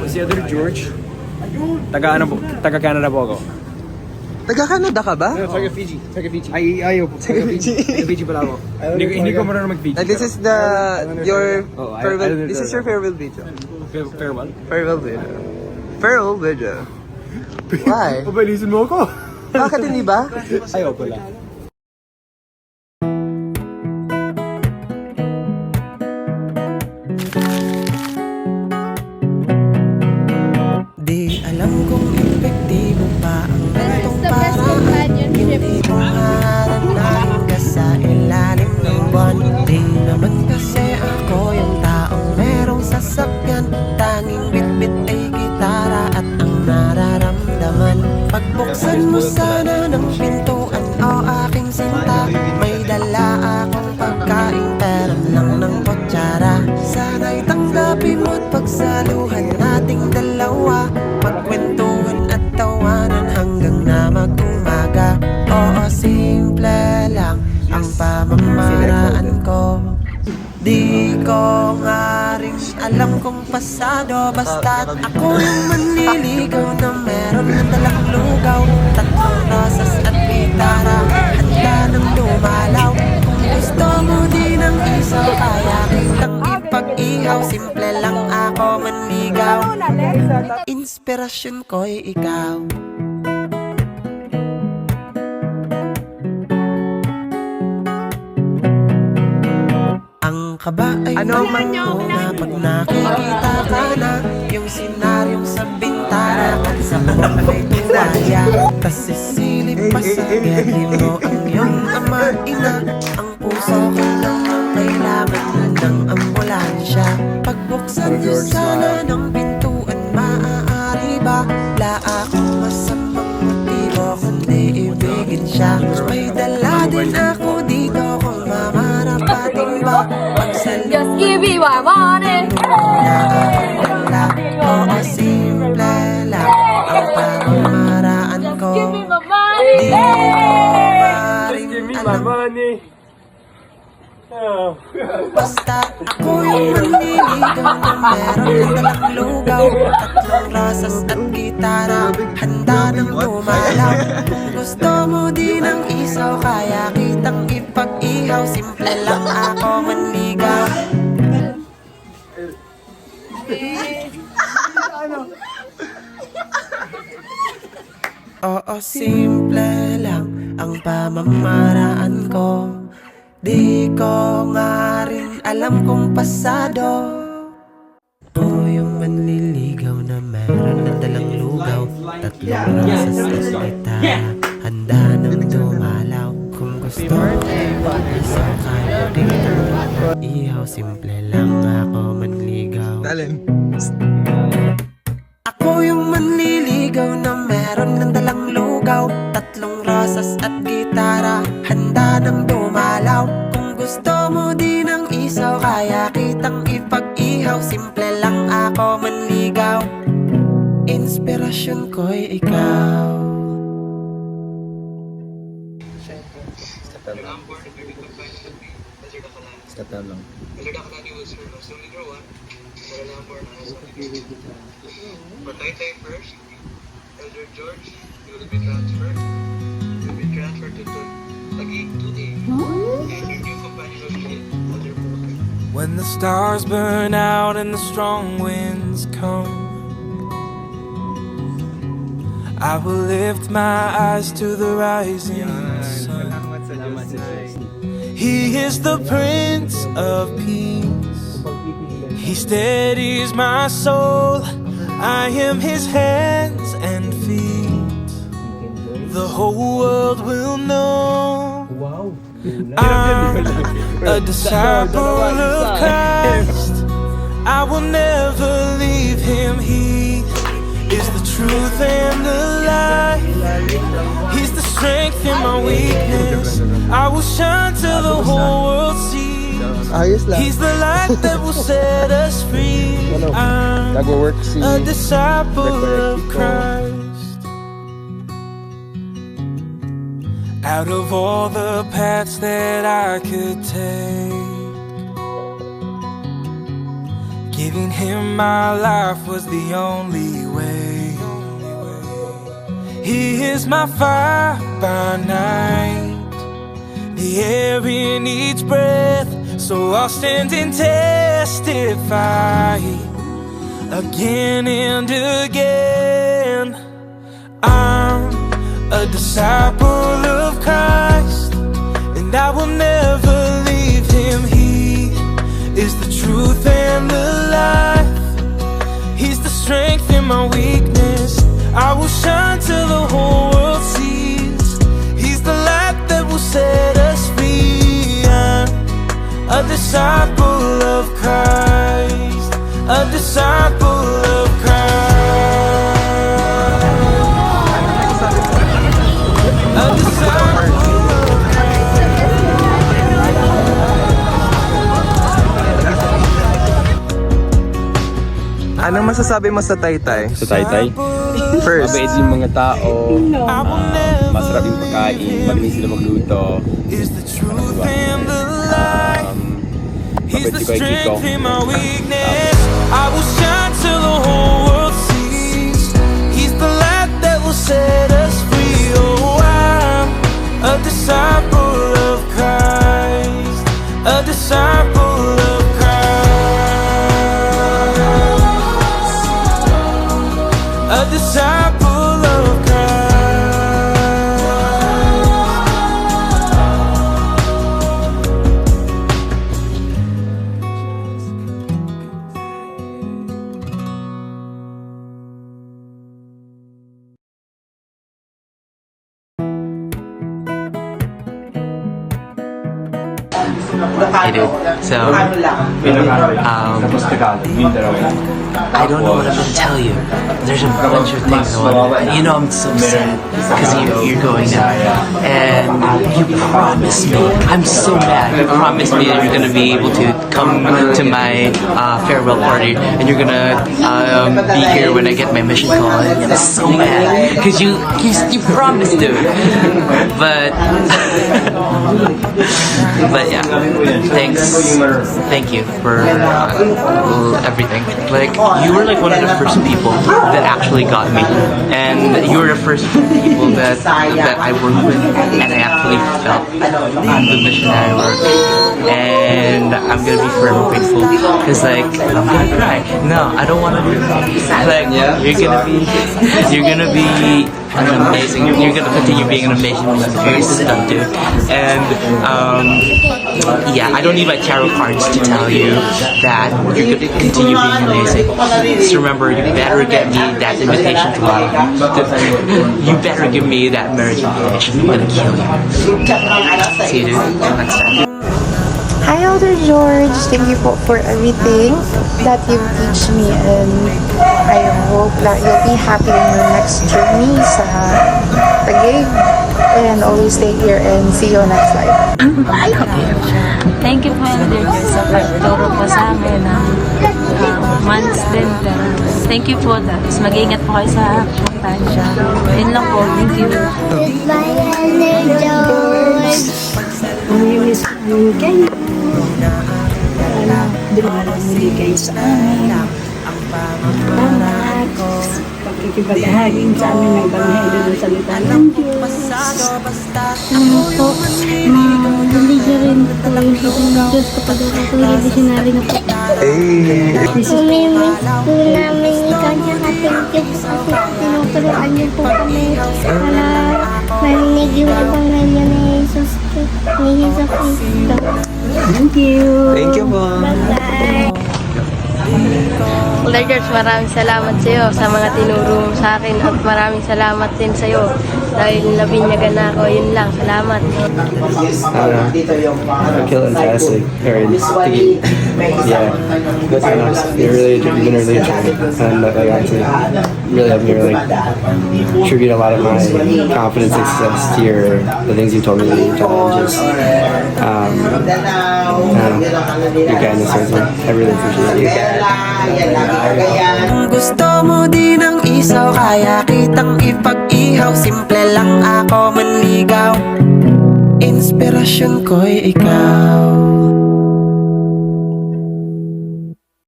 Si Other George. Taga-Canada po ako. Taga-Canada ka ba? Taga Fiji. Ayaw po. Taga Fiji pala ako. Hindi ko marunong mag-Fiji. And this is your farewell. I This is your farewell video. Farewell? Farewell video. Farewell video. Why? Pabalisin mo ako. Bakit hindi ba? Ayaw pala. Di alam kung epektibo pa ang gantong paraan. Hindi mo haranahin ka sa ilalim ng buwan. Di naman kasi ako yung taong merong sasakyan. Tanging bit-bit ay gitara at ang nararamdaman. Pagbuksan mo sana ng pintuan o aking sinta, may dala akong pagkain pero lang ng kutsara. Sana'y tanggapin mo't pagsaluhan nating dalawa, magkwentuhan at tawanan hanggang na mag-umaga. Oo, simple lang ang pamamaraan ko. Di ko nga rin alam kung pasado, basta't ako yung manliligaw na meron na dalang lugaw, tatlong rosas at gitara, handa nang dumalaw. Kung gusto mo din ng isaw, kaya kitang ipag-ihaw. Simple lang ako manligaw, inspirasyon ko'y ikaw. Ang kaba ay muna pag nakikita ka na, yung senaryong sa bintana at sa buwan may tuwalya. Tas sisilip pa sa biyagi mo ang iyong ama ina. Ang puso ko lang ang kailangan ng ambulansya. Pagbuksan niyo sana ng pintuan, maaari ba? Wala akong masamang motibo kundi ibigin siya. May dala din ako dito kung mamarapating ba. Just give me my money. Oo, simple lang ang pamamaraan ko. Give me my money. Di mo maaaring alam. Basta ako yung manliligaw na meron ng dalang lugaw, tatlong rosas at gitara, handa nang dumalaw. Kung gusto mo din ng isaw, kaya kitang ipag-ihaw. Simple lang ako manligaw. Oo, simple lang ang pamamaraan ko. Di ko nga rin alam kung pasado. O yung manliligaw na meron na dalang lugaw, tatlong rosas at gitara, handa nang dumalaw. Kung gusto mo isa kaya dito ihaw. Simple lang ako manligaw. Ako yung manliligaw na meron ng dalang lugaw, tatlong rosas at gitara, handa nang dumalaw. Kung gusto mo din ng isaw, kaya kitang ipag-ihaw. Simple lang ako manligaw, inspirasyon ko'y ikaw. Step down lang. Patay first, Elder George, you will be transferred. You will be transferred to Taguig today. And your new companion will be Elder Booker. When the stars burn out and the strong winds come, I will lift my eyes to the rising sun. He is the Prince of Peace. He steadies my soul. I am his hands and feet. The whole world will know I'm a disciple of Christ. I will never leave him. He is the truth and the life. He's the strength in my weakness. I will shine till the whole world sees. He's the light that will set us free. I'm a disciple of Christ. Out of all the paths that I could take, Giving him my life was the only way. He is my fire by night, the air in each breath. So I'll stand and testify again and again. I'm a disciple of Christ, and I will never leave him. He is the truth and the life. He's the strength in my weakness. I will shine till the whole world sees. He's the light that will set us free. I'm a disciple of Christ, a disciple of Christ, a disciple of Anong masasabi mo sa Taytay? Sa Taytay, First, mabait yung mga tao, masarap yung pagkain, magaling sila magluto. is the truth and the light. He's Mabait the si Kuya Kiko. strength in my weakness. I will shine till the whole world sees. He's the light that will set us free. Oh, I'm a disciple of Christ, a disciple of Christ, a disciple of Christ. Hey dude, so I don't know what I'm gonna tell you. There's a bunch of things I want. You know I'm so sad because you're going now, and you promised me. I'm so mad. You promised me that you're gonna be able to come to my farewell party, and you're gonna be here when I get my mission call. And I'm so mad because you promised, dude. But yeah. Thank you for everything. Like, you were like one of the first people that actually got me, and you were the first people that I worked with, and I actually felt the missionary work, and I'm gonna be forever grateful. Cause like, I'm gonna cry. No, I don't want to do that. Like, you're gonna be an amazing. You're gonna continue being an amazing stuff, dude. And yeah, I don't need my tarot cards to tell you that you're gonna continue being amazing. Just remember, you better get me that invitation tomorrow. You better give me that marriage invitation. I'm gonna kill you. See you, dude. Till next time. Hi, Elder George. Thank you for everything that you've teach me, and I hope that you'll be happy in your next journey sa Taguig, and always stay here and see you next life. Thank you po, Elder George, sa pagturo po sa amin ng months din. Thank you po. Tapos mag-iingat po kayo sa Tansya. Yun lang po. Thank you. Goodbye, Elder George. Namimiss namin kayo. Dumarating kayo sa amin. Salamat. Pagkikibagahagin sa amin ng Ebanghelyo ng salita ng Diyos. Ano po, ma-deliver rin po yung ng Diyos kapag ako po revisionary na po. Umimiss po namin ikaw niya ka-thank you po kasi tinuturuan niyo po kami para marinig yung Ebanghelyo ni Jesus Cristo. Thank you. thank you po. Bye-bye. Elder George, maraming salamat sa iyo sa mga tinuro mo sa akin, at maraming salamat din sa iyo dahil nabinyagan na ako. Yun lang, salamat. Fantastic parents. Yeah, that's nice. You've been really enjoying it, and like actually really helped me attribute a lot of my confidence and success to the things you told me, the challenges, your kindness towards me. I really appreciate you. Kung gusto mo din ng isaw, kaya kitang ipag-ihaw. Simple lang ako manligaw, inspirasyon ko'y ikaw.